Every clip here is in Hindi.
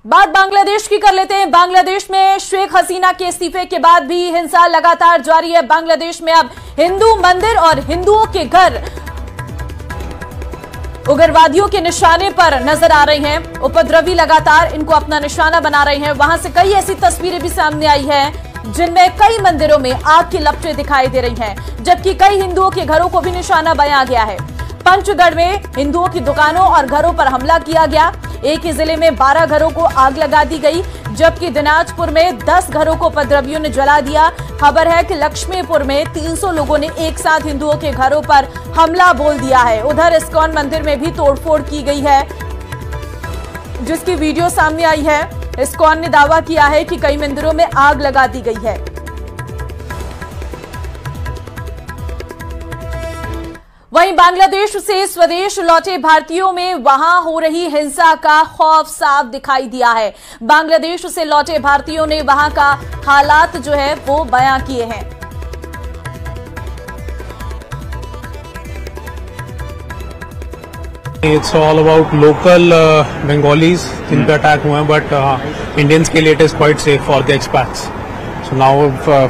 बात बांग्लादेश की कर लेते हैं। बांग्लादेश में शेख हसीना के इस्तीफे के बाद भी हिंसा लगातार जारी है। बांग्लादेश में अब हिंदू मंदिर और हिंदुओं के घर उग्रवादियों के निशाने पर नजर आ रहे हैं। उपद्रवी लगातार इनको अपना निशाना बना रहे हैं। वहां से कई ऐसी तस्वीरें भी सामने आई हैं जिनमें कई मंदिरों में आग की लपटें दिखाई दे रही हैं, जबकि कई हिंदुओं के घरों को भी निशाना बनाया गया है। पंचगढ़ में हिंदुओं की दुकानों और घरों पर हमला किया गया। एक ही जिले में 12 घरों को आग लगा दी गई, जबकि दिनाजपुर में 10 घरों को उपद्रवियों ने जला दिया। खबर है कि लक्ष्मीपुर में 300 लोगों ने एक साथ हिंदुओं के घरों पर हमला बोल दिया है। उधर इस्कॉन मंदिर में भी तोड़फोड़ की गई है, जिसकी वीडियो सामने आई है। इस्कॉन ने दावा किया है कि कई मंदिरों में आग लगा दी गई है। वहीं बांग्लादेश से स्वदेश लौटे भारतीयों में वहां हो रही हिंसा का खौफ साफ दिखाई दिया है। बांग्लादेश से लौटे भारतीयों ने वहां का हालात जो है वो बयां किए हैं। It's all about local Bengalis जिन पे अटैक हुए हैं, but Indians के लिए it is quite safe for the expats. So now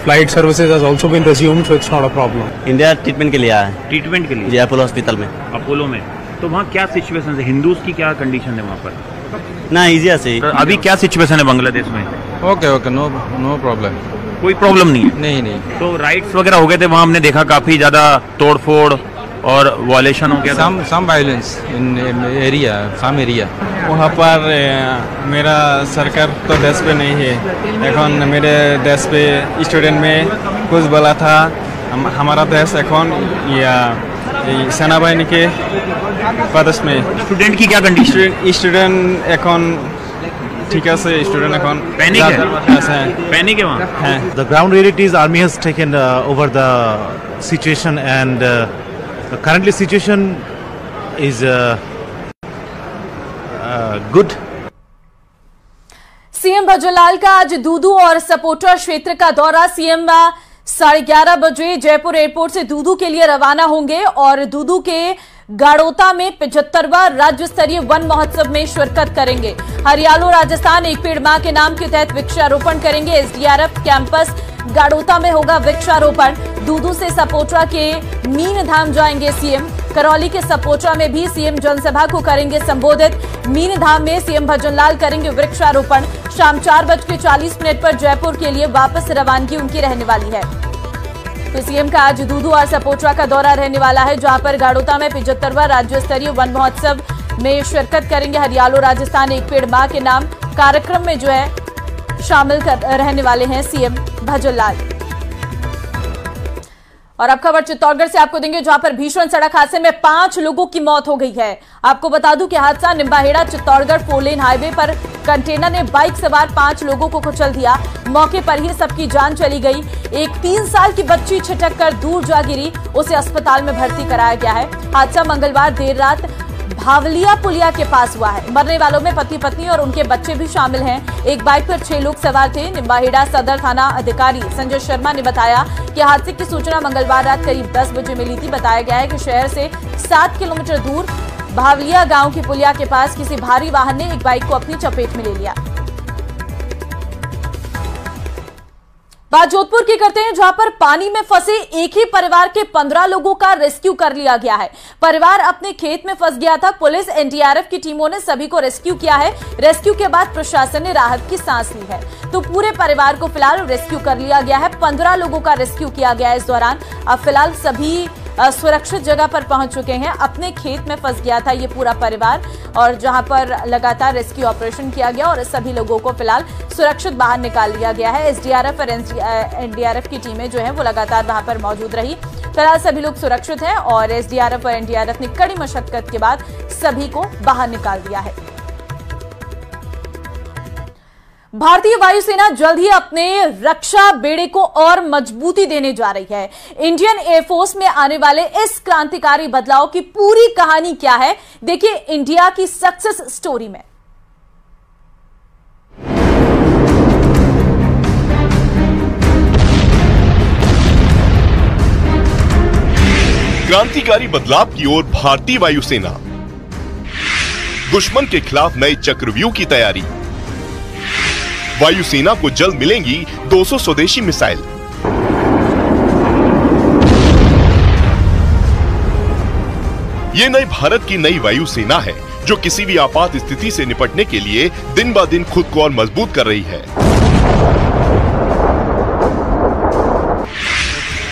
flight services has also been resumed, so it's not a problem. India treatment के लिए आया है। ट्रीटमेंट के लिए जी, अपोलो हॉस्पिटल में। अपोलो में तो वहाँ क्या सिचुएशन है? हिंदूज की क्या कंडीशन है वहाँ पर? ना इजी से अभी क्या सिचुएशन है बांग्लादेश में? Okay no problem. कोई प्रॉब्लम नहीं है? नहीं। तो राइट्स वगैरह हो गए थे वहाँ, हमने देखा काफी ज्यादा तोड़फोड़ और वायलेशन हो गया। Some violence in area, some area. वहाँ पर मेरा सरकार तो देश पे नहीं है। এখন मेरे देश पे स्टूडेंट में कुछ बोला था, हमारा देश এখন या सेना बाहिनी के प्रदेश में। स्टूडेंट की क्या कंडीशन? स्टूडेंट এখন ठीक है से स्टूडेंट এখন पैनिक है। पैनिक है वहाँ है। The ground realities army has taken over the situation and the currently situation is good. CM Bhajanlal का आज दूदू और सपोटा क्षेत्र का दौरा। सीएम 11:30 बजे जयपुर एयरपोर्ट से दूदू के लिए रवाना होंगे और दूदू के गाड़ोता में 75वां राज्य स्तरीय वन महोत्सव में शिरकत करेंगे। हरियाणा राजस्थान एक पेड़ मां के नाम के तहत वृक्षारोपण करेंगे। एसडीआरएफ कैंपस गाड़ोता में होगा वृक्षारोपण। दूदू से सपोटा के मीन धाम जाएंगे सीएम। करौली के सपोटा में भी सीएम जनसभा को करेंगे संबोधित। मीन धाम में सीएम भजनलाल करेंगे वृक्षारोपण। शाम 4:40 पर जयपुर के लिए वापस रवानगी उनकी रहने वाली है। तो सीएम का आज दूदू और सपोटा का दौरा रहने वाला है, जहां पर गाड़ोता में 75वां राज्य स्तरीय वन महोत्सव में शिरकत करेंगे। हरियाणा राजस्थान एक पेड़ मां के नाम कार्यक्रम में जो है शामिल रहने वाले हैं सीएम भजनलाल। और अब खबर चित्तौड़गढ़ से आपको देंगे, जहां पर भीषण सड़क हादसे में 5 लोगों की मौत हो गई है। आपको बता दूं कि हादसा निम्बाहेड़ा चित्तौड़गढ़ 4 हाईवे पर कंटेनर ने बाइक सवार 5 लोगों को कुचल दिया। मौके पर ही सबकी जान चली गई। एक 3 साल की बच्ची छिटक कर दूर जा गिरी, उसे अस्पताल में भर्ती कराया गया है। हादसा मंगलवार देर रात भावलिया पुलिया के पास हुआ है। मरने वालों में पति पत्नी और उनके बच्चे भी शामिल हैं। एक बाइक पर 6 लोग सवार थे। निम्बाहेड़ा सदर थाना अधिकारी संजय शर्मा ने बताया कि हादसे की सूचना मंगलवार रात करीब 10 बजे मिली थी। बताया गया है कि शहर से 7 किलोमीटर दूर भावलिया गांव की पुलिया के पास किसी भारी वाहन ने एक बाइक को अपनी चपेट में ले लिया। बात जोधपुर की करते हैं, जहां पर पानी में फंसे एक ही परिवार के 15 लोगों का रेस्क्यू कर लिया गया है। परिवार अपने खेत में फंस गया था। पुलिस एनडीआरएफ की टीमों ने सभी को रेस्क्यू किया है। रेस्क्यू के बाद प्रशासन ने राहत की सांस ली है। तो पूरे परिवार को फिलहाल रेस्क्यू कर लिया गया है। 15 लोगों का रेस्क्यू किया गया है। इस दौरान अब फिलहाल सभी सुरक्षित जगह पर पहुंच चुके हैं। अपने खेत में फंस गया था ये पूरा परिवार, और जहां पर लगातार रेस्क्यू ऑपरेशन किया गया और सभी लोगों को फिलहाल सुरक्षित बाहर निकाल लिया गया है। एसडीआरएफ और एनडीआरएफ की टीमें जो है वो लगातार वहां पर मौजूद रही। फिलहाल सभी लोग सुरक्षित हैं और एसडीआरएफ और एनडीआरएफ ने कड़ी मशक्कत के बाद सभी को बाहर निकाल दिया है। भारतीय वायुसेना जल्द ही अपने रक्षा बेड़े को और मजबूती देने जा रही है। इंडियन एयरफोर्स में आने वाले इस क्रांतिकारी बदलाव की पूरी कहानी क्या है, देखिए इंडिया की सक्सेस स्टोरी में। क्रांतिकारी बदलाव की ओर भारतीय वायुसेना। दुश्मन के खिलाफ नए चक्रव्यूह की तैयारी। वायुसेना को जल्द मिलेंगी 200 स्वदेशी मिसाइल। ये नई भारत की नई वायुसेना है जो किसी भी आपात स्थिति से निपटने के लिए दिन ब दिन खुद को और मजबूत कर रही है।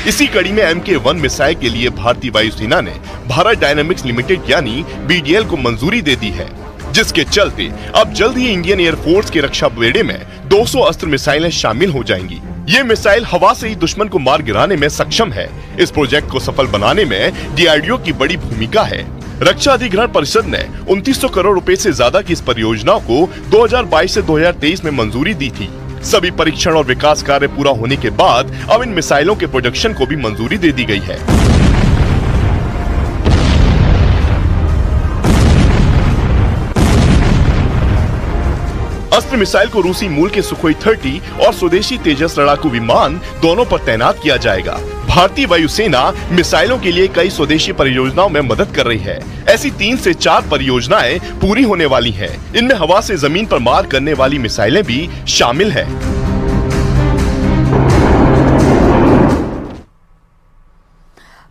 इसी कड़ी में MK-1 मिसाइल के लिए भारतीय वायुसेना ने भारत डायनामिक्स लिमिटेड यानी BDL को मंजूरी दे दी है, जिसके चलते अब जल्द ही इंडियन एयरफोर्स के रक्षा बेड़े में 200 अस्त्र मिसाइलें शामिल हो जाएंगी। ये मिसाइल हवा से ही दुश्मन को मार गिराने में सक्षम है। इस प्रोजेक्ट को सफल बनाने में DRDO की बड़ी भूमिका है। रक्षा अधिग्रहण परिषद ने 2900 करोड़ रुपए से ज्यादा की इस परियोजना को 2022 से 2023 में मंजूरी दी थी। सभी परीक्षण और विकास कार्य पूरा होने के बाद अब इन मिसाइलों के प्रोडक्शन को भी मंजूरी दे दी गई है। अस्त्र मिसाइल को रूसी मूल के सुखोई 30 और स्वदेशी तेजस लड़ाकू विमान दोनों पर तैनात किया जाएगा। भारतीय वायुसेना मिसाइलों के लिए कई स्वदेशी परियोजनाओं में मदद कर रही है। ऐसी 3 से 4 परियोजनाएं पूरी होने वाली हैं। इनमें हवा से जमीन पर मार करने वाली मिसाइलें भी शामिल हैं।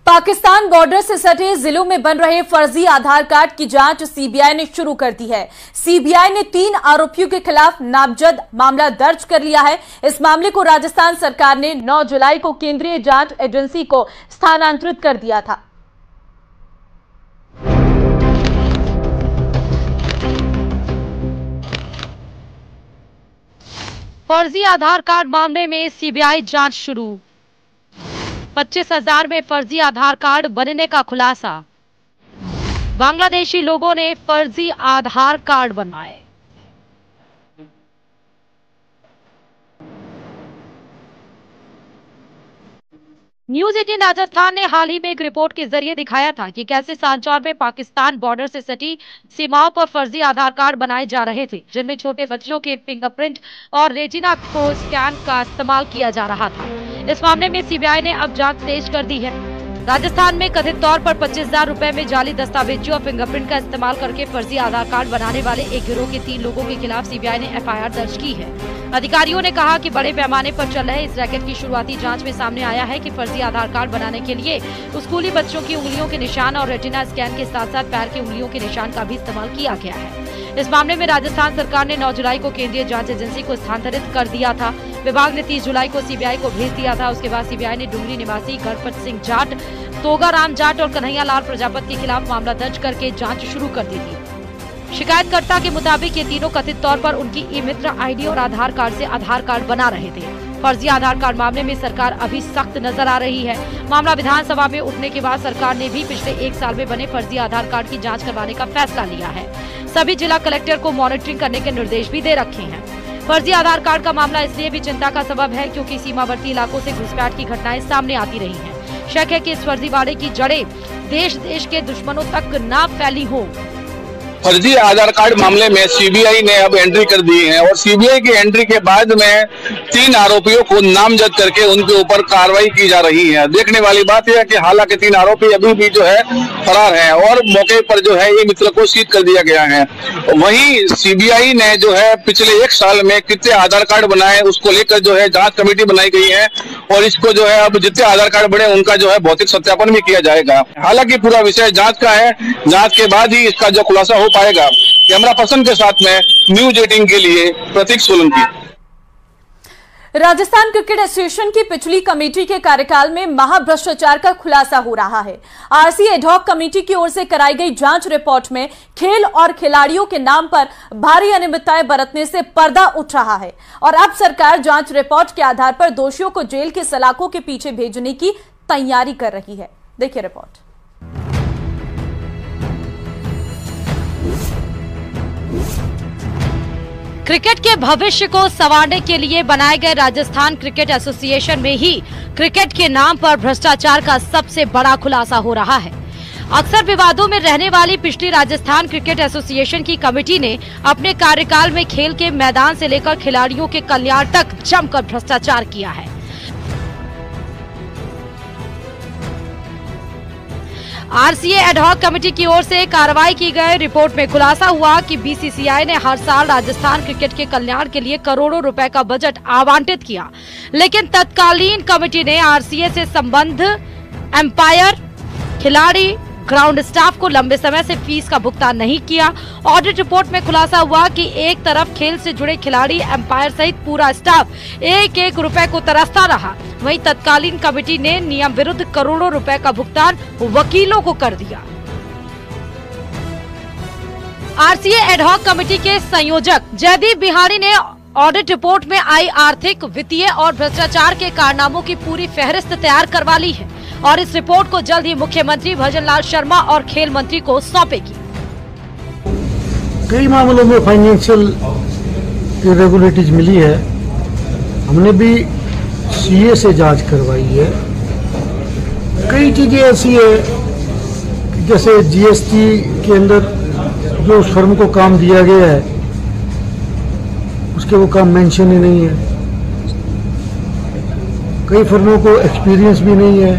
पाकिस्तान बॉर्डर से सटे जिलों में बन रहे फर्जी आधार कार्ड की जांच सीबीआई ने शुरू कर दी है। सीबीआई ने 3 आरोपियों के खिलाफ नामजद मामला दर्ज कर लिया है। इस मामले को राजस्थान सरकार ने 9 जुलाई को केंद्रीय जांच एजेंसी को स्थानांतरित कर दिया था। फर्जी आधार कार्ड मामले में सीबीआई जांच शुरू। 25,000 में फर्जी आधार कार्ड बनने का खुलासा। बांग्लादेशी लोगों ने फर्जी आधार कार्ड बनाए। न्यूज 18 राजस्थान ने हाल ही में एक रिपोर्ट के जरिए दिखाया था कि कैसे सांचौर में पाकिस्तान बॉर्डर से सटी सीमाओं पर फर्जी आधार कार्ड बनाए जा रहे थे, जिनमें छोटे बच्चों के फिंगरप्रिंट और रेटिना को स्कैन का इस्तेमाल किया जा रहा था। इस मामले में सीबीआई ने अब जांच तेज कर दी है। राजस्थान में कथित तौर पर 25,000 रुपए में जाली दस्तावेजों और फिंगरप्रिंट का इस्तेमाल करके फर्जी आधार कार्ड बनाने वाले एक गिरोह के 3 लोगों के खिलाफ सीबीआई ने एफआईआर दर्ज की है। अधिकारियों ने कहा कि बड़े पैमाने पर चल रहे इस रैकेट की शुरुआती जांच में सामने आया है कि फर्जी आधार कार्ड बनाने के लिए स्कूली बच्चों की उंगलियों के निशान और रेटिना स्कैन के साथ साथ पैर की उंगलियों के निशान का भी इस्तेमाल किया गया है। इस मामले में राजस्थान सरकार ने 9 जुलाई को केंद्रीय जांच एजेंसी को स्थानांतरित कर दिया था। विभाग ने 30 जुलाई को सीबीआई को भेज दिया था। उसके बाद सीबीआई ने डुंगरी निवासी गणपत सिंह जाट, तोगाराम जाट और कन्हैया लाल प्रजापति के खिलाफ मामला दर्ज करके जांच शुरू कर दी थी। शिकायतकर्ता के मुताबिक ये तीनों कथित तौर पर उनकी ई-मित्र आईडी और आधार कार्ड से आधार कार्ड बना रहे थे। फर्जी आधार कार्ड मामले में सरकार अभी सख्त नजर आ रही है। मामला विधानसभा में उठने के बाद सरकार ने भी पिछले 1 साल में बने फर्जी आधार कार्ड की जांच करवाने का फैसला लिया है। सभी जिला कलेक्टर को मॉनिटरिंग करने के निर्देश भी दे रखे हैं। फर्जी आधार कार्ड का मामला इसलिए भी चिंता का सबब है क्योंकि सीमावर्ती इलाकों से घुसपैठ की घटनाएं सामने आती रही हैं। शक है कि इस फर्जीवाड़े की जड़ें देश के दुश्मनों तक न फैली हो। फर्जी आधार कार्ड मामले में सीबीआई ने अब एंट्री कर दी है और सीबीआई की एंट्री के बाद में 3 आरोपियों को नामजद करके उनके ऊपर कार्रवाई की जा रही है। देखने वाली बात यह है कि हालांकि 3 आरोपी अभी भी जो है फरार हैं और मौके पर जो है ये मित्र को सीज कर दिया गया है। वहीं सीबीआई ने जो है पिछले 1 साल में कितने आधार कार्ड बनाए उसको लेकर जो है जांच कमेटी बनाई गई है और इसको जो है अब जितने आधार कार्ड बने उनका जो है भौतिक सत्यापन भी किया जाएगा। हालांकि पूरा विषय जांच का है, जांच के बाद ही इसका जो खुलासा हो पाएगा। कैमरा पर्सन के साथ में न्यूज 18 के लिए प्रतीक सोलंकी। राजस्थान क्रिकेट एसोसिएशन की पिछली कमेटी के कार्यकाल में महाभ्रष्टाचार का खुलासा हो रहा है। आरसी एडहॉक कमेटी की ओर से कराई गई जांच रिपोर्ट में खेल और खिलाड़ियों के नाम पर भारी अनियमितताएं बरतने से पर्दा उठ रहा है और अब सरकार जांच रिपोर्ट के आधार पर दोषियों को जेल के सलाखों के पीछे भेजने की तैयारी कर रही है। देखिए रिपोर्ट। क्रिकेट के भविष्य को संवारने के लिए बनाए गए राजस्थान क्रिकेट एसोसिएशन में ही क्रिकेट के नाम पर भ्रष्टाचार का सबसे बड़ा खुलासा हो रहा है। अक्सर विवादों में रहने वाली पिछली राजस्थान क्रिकेट एसोसिएशन की कमेटी ने अपने कार्यकाल में खेल के मैदान से लेकर खिलाड़ियों के कल्याण तक जमकर भ्रष्टाचार किया है। आरसीए एडहॉक कमेटी की ओर से कार्रवाई की गई। रिपोर्ट में खुलासा हुआ कि बीसीसीआई ने हर साल राजस्थान क्रिकेट के कल्याण के लिए करोड़ों रुपए का बजट आवंटित किया, लेकिन तत्कालीन कमेटी ने आरसीए से संबंध एम्पायर, खिलाड़ी, ग्राउंड स्टाफ को लंबे समय से फीस का भुगतान नहीं किया। ऑडिट रिपोर्ट में खुलासा हुआ कि एक तरफ खेल से जुड़े खिलाड़ी, एम्पायर सहित पूरा स्टाफ एक एक रुपए को तरसता रहा, वहीं तत्कालीन कमेटी ने नियम विरुद्ध करोड़ों रुपए का भुगतान वकीलों को कर दिया। आरसीए एडहॉक कमेटी के संयोजक जयदीप बिहारी ने ऑडिट रिपोर्ट में आई आर्थिक, वित्तीय और भ्रष्टाचार के कारनामों की पूरी फहरिस्त तैयार करवा ली है और इस रिपोर्ट को जल्द ही मुख्यमंत्री भजनलाल शर्मा और खेल मंत्री को सौंपेगी। कई मामलों में फाइनेंशियल इरेगुलरिटीज मिली है। हमने भी सीए से जांच करवाई है। कई चीजें ऐसी है कि जैसे जीएसटी के अंदर जो उस फर्म को काम दिया गया है उसके वो काम मेंशन ही नहीं है। कई फर्मों को एक्सपीरियंस भी नहीं है।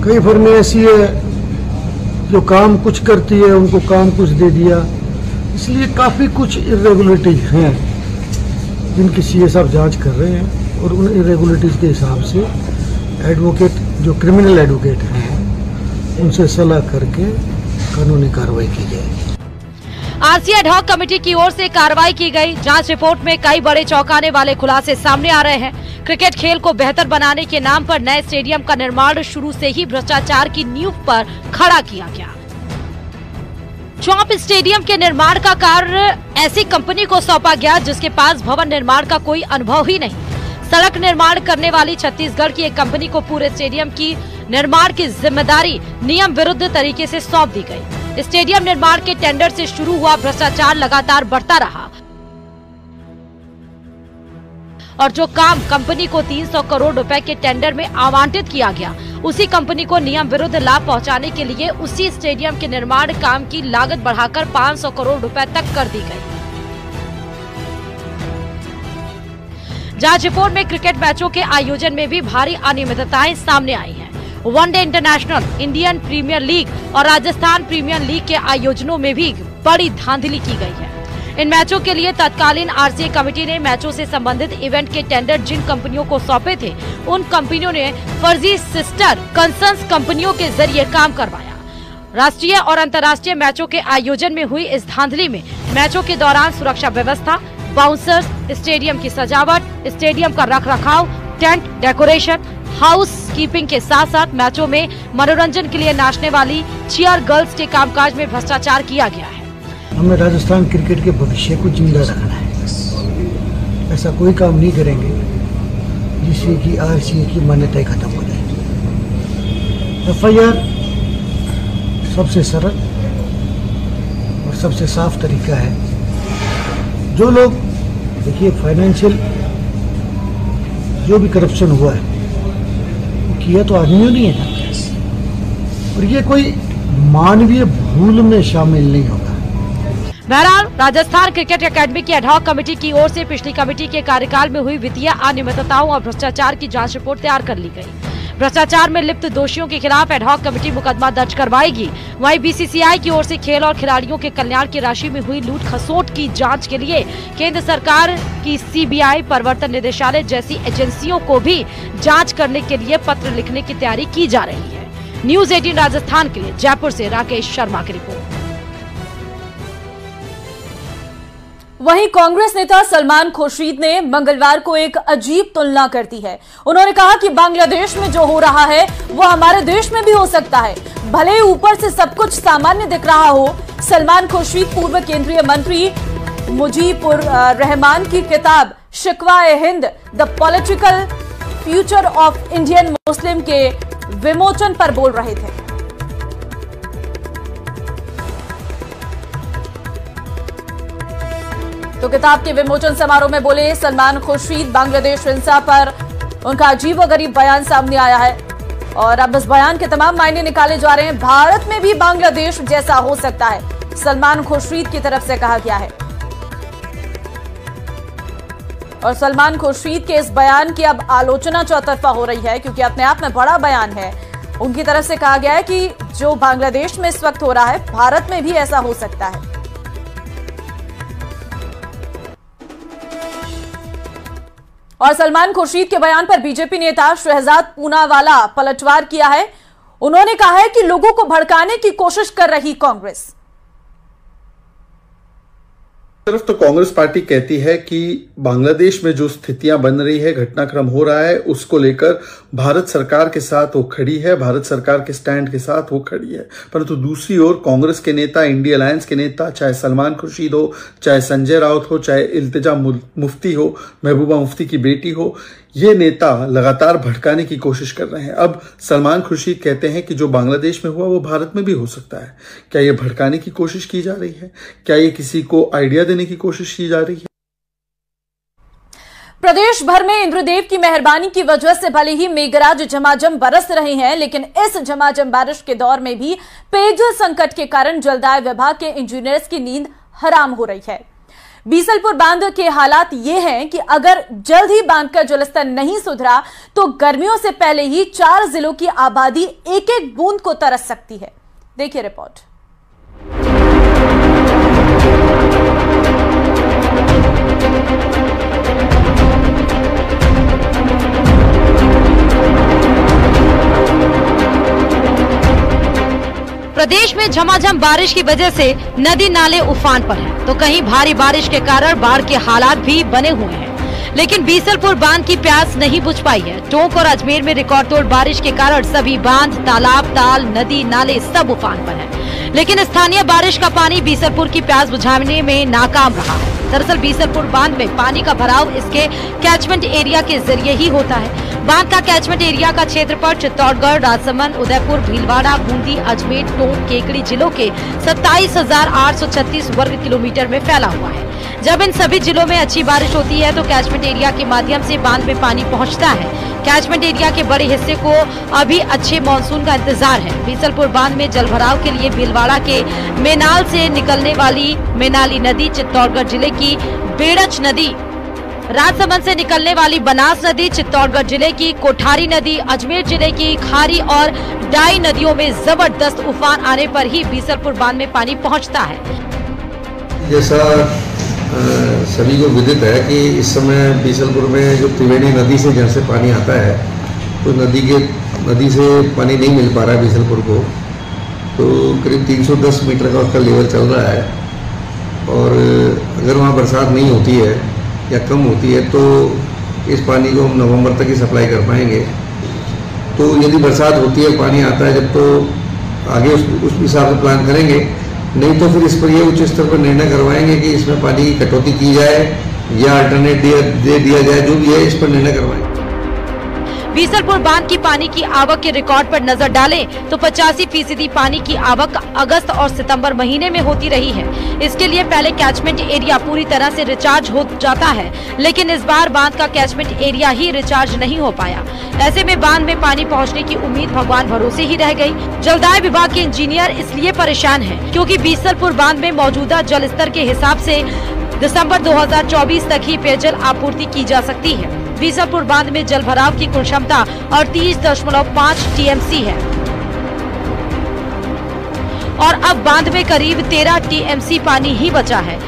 कई फर्में ऐसी है जो काम कुछ करती है, उनको काम कुछ दे दिया। इसलिए काफ़ी कुछ इरेगुलरिटीज हैं जिनकी सीए साहब जांच कर रहे हैं और उन इरेगुलरिटीज के हिसाब से एडवोकेट, जो क्रिमिनल एडवोकेट हैं, उनसे सलाह करके कानूनी कार्रवाई की जाएगी। आरसीए एडहॉक कमेटी की ओर से कार्रवाई की गई। जांच रिपोर्ट में कई बड़े चौंकाने वाले खुलासे सामने आ रहे हैं। क्रिकेट खेल को बेहतर बनाने के नाम पर नए स्टेडियम का निर्माण शुरू से ही भ्रष्टाचार की नींव पर खड़ा किया गया। चौप स्टेडियम के निर्माण का कार्य ऐसी कंपनी को सौंपा गया जिसके पास भवन निर्माण का कोई अनुभव ही नहीं। सड़क निर्माण करने वाली छत्तीसगढ़ की एक कंपनी को पूरे स्टेडियम की निर्माण की जिम्मेदारी नियम विरुद्ध तरीके से सौंप दी गई। स्टेडियम निर्माण के टेंडर से शुरू हुआ भ्रष्टाचार लगातार बढ़ता रहा और जो काम कंपनी को 300 करोड़ रुपए के टेंडर में आवंटित किया गया, उसी कंपनी को नियम विरुद्ध लाभ पहुंचाने के लिए उसी स्टेडियम के निर्माण काम की लागत बढ़ाकर 500 करोड़ रुपए तक कर दी गई। जांच रिपोर्ट में क्रिकेट मैचों के आयोजन में भी भारी अनियमितताएं सामने आई हैं। One day international, Indian Premier League और राजस्थान प्रीमियर लीग के आयोजनों में भी बड़ी धांधली की गई है। इन मैचों के लिए तत्कालीन आरसीए कमेटी ने मैचों से संबंधित इवेंट के टेंडर जिन कंपनियों को सौंपे थे, उन कंपनियों ने फर्जी सिस्टर कंसर्न्स कंपनियों के जरिए काम करवाया। राष्ट्रीय और अंतर्राष्ट्रीय मैचों के आयोजन में हुई इस धांधली में मैचों के दौरान सुरक्षा व्यवस्था, बाउंसर्स, स्टेडियम की सजावट, स्टेडियम का रखरखाव, टेंट डेकोरेशन, हाउस कीपिंग के साथ साथ मैचों में मनोरंजन के लिए नाचने वाली चीयर गर्ल्स के कामकाज में भ्रष्टाचार किया गया है। हमें राजस्थान क्रिकेट के भविष्य को जिंदा रखना है। ऐसा कोई काम नहीं करेंगे जिससे कि आरसीए की मान्यता खत्म हो जाए। एफआईआर सबसे सरल और सबसे साफ तरीका है। जो लोग, देखिए, फाइनेंशियल जो भी करप्शन हुआ है वो किया तो आदमियों नहीं है और ये कोई मानवीय भूल में शामिल नहीं होगा। बहरहाल राजस्थान क्रिकेट अकेडमी की एडहॉक कमेटी की ओर से पिछली कमेटी के कार्यकाल में हुई वित्तीय अनियमितताओं और भ्रष्टाचार की जांच रिपोर्ट तैयार कर ली गई। भ्रष्टाचार में लिप्त दोषियों के खिलाफ एडहॉक कमेटी मुकदमा दर्ज करवाएगी। वहीं बीसीसीआई की ओर से खेल और खिलाड़ियों के कल्याण की राशि में हुई लूट खसोट की जांच के लिए केंद्र सरकार की सीबीआई, प्रवर्तन निदेशालय जैसी एजेंसियों को भी जाँच करने के लिए पत्र लिखने की तैयारी की जा रही है। न्यूज 18 राजस्थान के लिए जयपुर से राकेश शर्मा की रिपोर्ट। वहीं कांग्रेस नेता सलमान खुर्शीद ने मंगलवार को एक अजीब तुलना कर दी है। उन्होंने कहा कि बांग्लादेश में जो हो रहा है वो हमारे देश में भी हो सकता है, भले ही ऊपर से सब कुछ सामान्य दिख रहा हो। सलमान खुर्शीद पूर्व केंद्रीय मंत्री मुजीबुर रहमान की किताब Shikwa-e-Hind the political future of Indian Muslim के विमोचन पर बोल रहे थे। तो किताब के विमोचन समारोह में बोले सलमान खुर्शीद। बांग्लादेश हिंसा पर उनका अजीबोगरीब बयान सामने आया है और अब इस बयान के तमाम मायने निकाले जा रहे हैं। भारत में भी बांग्लादेश जैसा हो सकता है, सलमान खुर्शीद की तरफ से कहा गया है। और सलमान खुर्शीद के इस बयान की अब आलोचना चौतरफा हो रही है क्योंकि अपने आप में बड़ा बयान है उनकी तरफ से कहा गया है कि जो बांग्लादेश में इस वक्त हो रहा है, भारत में भी ऐसा हो सकता है। और सलमान खुर्शीद के बयान पर बीजेपी नेता शहजाद पूनावाला पलटवार किया है। उन्होंने कहा है कि लोगों को भड़काने की कोशिश कर रही कांग्रेस। तरफ तो कांग्रेस पार्टी कहती है कि बांग्लादेश में जो स्थितियां बन रही है, घटनाक्रम हो रहा है, उसको लेकर भारत सरकार के साथ वो खड़ी है, भारत सरकार के स्टैंड के साथ वो खड़ी है। परंतु दूसरी ओर कांग्रेस के नेता, इंडिया अलायंस के नेता, चाहे सलमान खुर्शीद हो, चाहे संजय राउत हो, चाहे इल्तिजा मुफ्ती हो, महबूबा मुफ्ती की बेटी हो, ये नेता लगातार भड़काने की कोशिश कर रहे हैं। अब सलमान खुर्शीद कहते हैं कि जो बांग्लादेश में हुआ वो भारत में भी हो सकता है। क्या ये भड़काने की कोशिश की जा रही है? क्या ये किसी को आइडिया देने की कोशिश की जा रही है? प्रदेश भर में इंद्रदेव की मेहरबानी की वजह से भले ही मेघराज झमाझम बरस रहे हैं, लेकिन इस झमाझम बारिश के दौर में भी पेयजल संकट के कारण जलदाय विभाग के इंजीनियर्स की नींद हराम हो रही है। बीसलपुर बांध के हालात ये हैं कि अगर जल्द ही बांध का जलस्तर नहीं सुधरा तो गर्मियों से पहले ही 4 जिलों की आबादी एक एक बूंद को तरस सकती है। देखिए रिपोर्ट। प्रदेश में झमाझम बारिश की वजह से नदी नाले उफान पर हैं, तो कहीं भारी बारिश के कारण बाढ़ के हालात भी बने हुए हैं। लेकिन बीसलपुर बांध की प्यास नहीं बुझ पाई है। टोंक और अजमेर में रिकॉर्ड तोड़ बारिश के कारण सभी बांध, तालाब, ताल, नदी, नाले सब उफान पर हैं। लेकिन स्थानीय बारिश का पानी बीसलपुर की प्यास बुझाने में नाकाम रहा है। दरअसल बीसलपुर बांध में पानी का भराव इसके कैचमेंट एरिया के जरिए ही होता है। बांध का कैचमेंट एरिया का क्षेत्रफल चित्तौड़गढ़, राजसमंद, उदयपुर, भीलवाड़ा, बूंदी, अजमेर, टोंक, केकड़ी जिलों के 27,836 वर्ग किलोमीटर में फैला हुआ है। जब इन सभी जिलों में अच्छी बारिश होती है तो कैचमेंट एरिया के माध्यम से बांध में पानी पहुंचता है। कैचमेंट एरिया के बड़े हिस्से को अभी अच्छे मानसून का इंतजार है। बीसलपुर बांध में जलभराव के लिए भीलवाड़ा के मेनाल से निकलने वाली मेनाली नदी, चित्तौड़गढ़ जिले की बेड़च नदी, राजसमंद से निकलने वाली बनास नदी, चित्तौड़गढ़ जिले की कोठारी नदी, अजमेर जिले की खारी और डाई नदियों में जबरदस्त उफान आने पर ही बीसलपुर बांध में पानी पहुंचता है। जैसा सभी को विदित है कि इस समय बीसलपुर में जो त्रिवेणी नदी से जहाँ से पानी आता है, तो नदी से पानी नहीं मिल पा रहा है बीसलपुर को। तो करीब 310 मीटर का उसका लेवल चल रहा है और अगर वहाँ बरसात नहीं होती है या कम होती है तो इस पानी को हम नवंबर तक ही सप्लाई कर पाएंगे। तो यदि बरसात होती है, पानी आता है जब, तो आगे उस हिसाब से प्लान करेंगे। नहीं तो फिर इस पर ये उच्च स्तर पर निर्णय करवाएंगे कि इसमें पानी की कटौती की जाए या अल्टरनेट दे दिया जाए, जो भी है इस पर निर्णय करवाएंगे। बीसलपुर बांध की पानी की आवक के रिकॉर्ड पर नजर डालें तो 85% पानी की आवक अगस्त और सितंबर महीने में होती रही है। इसके लिए पहले कैचमेंट एरिया पूरी तरह से रिचार्ज हो जाता है, लेकिन इस बार बांध का कैचमेंट एरिया ही रिचार्ज नहीं हो पाया। ऐसे में बांध में पानी पहुंचने की उम्मीद भगवान भरोसे ही रह गई। जलदाय विभाग के इंजीनियर इसलिए परेशान हैं क्योंकि बीसलपुर बांध में मौजूदा जल स्तर के हिसाब से दिसंबर 2024 तक ही पेयजल आपूर्ति की जा सकती है। बीसलपुर बांध में जल भराव की कुल क्षमता 38.5 टीएमसी है और अब बांध में करीब 13 टीएमसी पानी ही बचा है।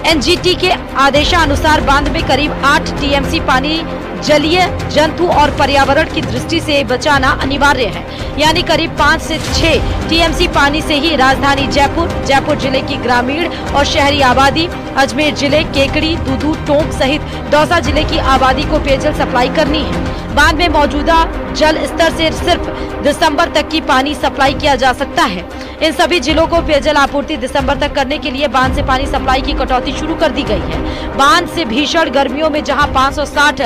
एनजीटी के आदेशानुसार बांध में करीब 8 टीएमसी पानी जलीय, जंतु और पर्यावरण की दृष्टि से बचाना अनिवार्य है, यानी करीब 5 से 6 टीएमसी पानी से ही राजधानी जयपुर जिले की ग्रामीण और शहरी आबादी, अजमेर जिले, केकड़ी, दूदू, टोंक सहित दौसा जिले की आबादी को पेयजल सप्लाई करनी है। बांध में मौजूदा जल स्तर से सिर्फ दिसंबर तक की पानी सप्लाई किया जा सकता है। इन सभी जिलों को पेयजल आपूर्ति दिसंबर तक करने के लिए बांध से पानी सप्लाई की कटौती शुरू कर दी गई है। बांध से भीषण गर्मियों में जहां 560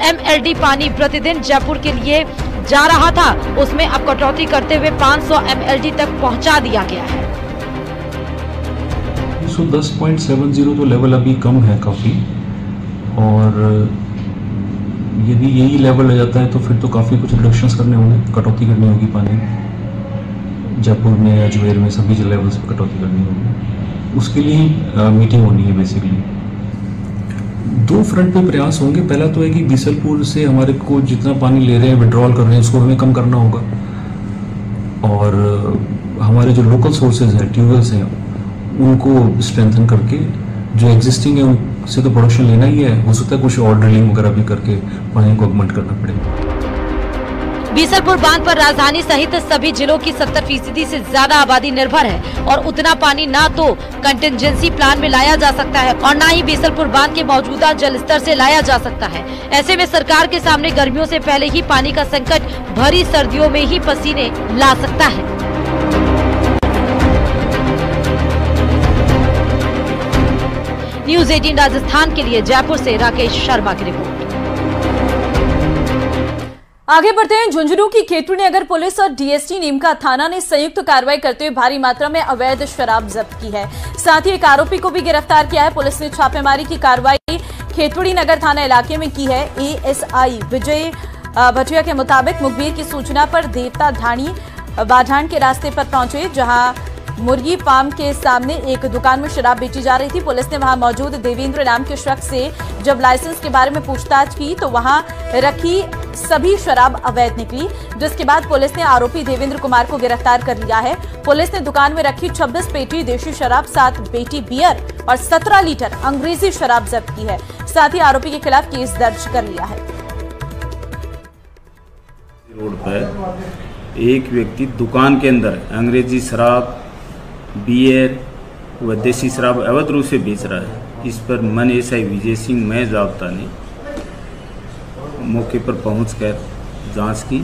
MLD पानी प्रतिदिन जयपुर के लिए जा रहा था, उसमें अब कटौती करते हुए 500 MLD तक पहुंचा दिया गया है। 110.70 तो लेवल अभी कम है काफ़ी, और यदि यही लेवल आ जाता है तो फिर तो काफ़ी कुछ रिडक्शंस करने होंगे, कटौती करनी होगी पानी जयपुर में, अजमेर में, सभी लेवल्स पर कटौती करनी होगी। उसके लिए मीटिंग होनी है। बेसिकली 2 फ्रंट पे प्रयास होंगे। पहला तो है कि बीसलपुर से हमारे को जितना पानी ले रहे हैं, विड्रॉल कर रहे हैं, उसको हमें कम करना होगा। और हमारे जो लोकल सोर्सेज हैं, ट्यूबवेल्स हैं, उनको स्ट्रेंथन करके जो एग्जिस्टिंग है उनसे तो प्रोडक्शन लेना ही है, हो सकता है कुछ और ड्रिलिंग वगैरह भी करके पानी को ऑगमेंट करना पड़ेगा। बीसलपुर बांध पर राजधानी सहित सभी जिलों की 70% से ज्यादा आबादी निर्भर है और उतना पानी ना तो कंटिजेंसी प्लान में लाया जा सकता है और ना ही बीसलपुर बांध के मौजूदा जल स्तर से लाया जा सकता है। ऐसे में सरकार के सामने गर्मियों से पहले ही पानी का संकट भरी सर्दियों में ही पसीने ला सकता है। न्यूज़ 18 राजस्थान के लिए जयपुर से राकेश शर्मा की रिपोर्ट। आगे बढ़ते हैं। झुंझुनू की खेतड़ी नगर पुलिस और डीएसटी नीमका थाना ने संयुक्त कार्रवाई करते हुए भारी मात्रा में अवैध शराब जब्त की है। साथ ही एक आरोपी को भी गिरफ्तार किया है। पुलिस ने छापेमारी की कार्रवाई खेतड़ी नगर थाना इलाके में की है। एएसआई विजय भटिया के मुताबिक मुखबिर की सूचना पर देवता ढाणी बाढ़ान के रास्ते पर पहुंचे, जहां मुर्गी फार्म के सामने एक दुकान में शराब बेची जा रही थी। पुलिस ने वहां मौजूद देवेंद्र नाम के शख्स से जब लाइसेंस के बारे में पूछताछ की तो वहां रखी सभी शराब अवैध निकली, जिसके बाद पुलिस ने आरोपी देवेंद्र कुमार को गिरफ्तार कर लिया है। पुलिस ने दुकान में रखी 26 पेटी देशी शराब, 7 पेटी बियर और 17 लीटर अंग्रेजी शराब जब्त की है। साथ ही आरोपी के खिलाफ केस दर्ज कर लिया है। रोड पर एक व्यक्ति दुकान के अंदर अंग्रेजी शराब, बियर व देसी शराब अवैध रूप से बेच रहा है। इस पर मन एसआई विजय सिंह महेश जाब्ता ने मौके पर पहुंचकर जांच की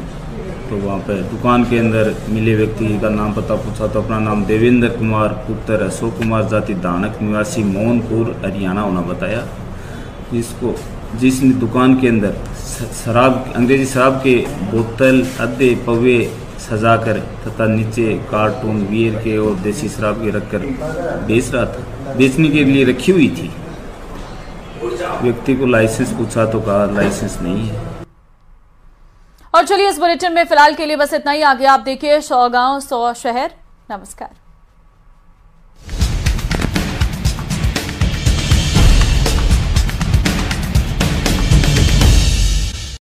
तो वहां पर दुकान के अंदर मिले व्यक्ति का नाम पता पूछा तो अपना नाम देवेंद्र कुमार पुत्र अशोक कुमार जाति दानक निवासी मोहनपुर हरियाणा होना बताया। जिसने दुकान के अंदर शराब अंग्रेजी शराब के बोतल अद्धे पवे सजाकर तथा नीचे कार्टून बियर के और देसी शराब के रखकर बेच रहा था, बेचने के लिए रखी हुई थी। व्यक्ति को लाइसेंस पूछा तो कहा लाइसेंस नहीं है। और चलिए इस बुलेटिन में फिलहाल के लिए बस इतना ही। आगे आप देखिए 100 गांव 100 शहर। नमस्कार।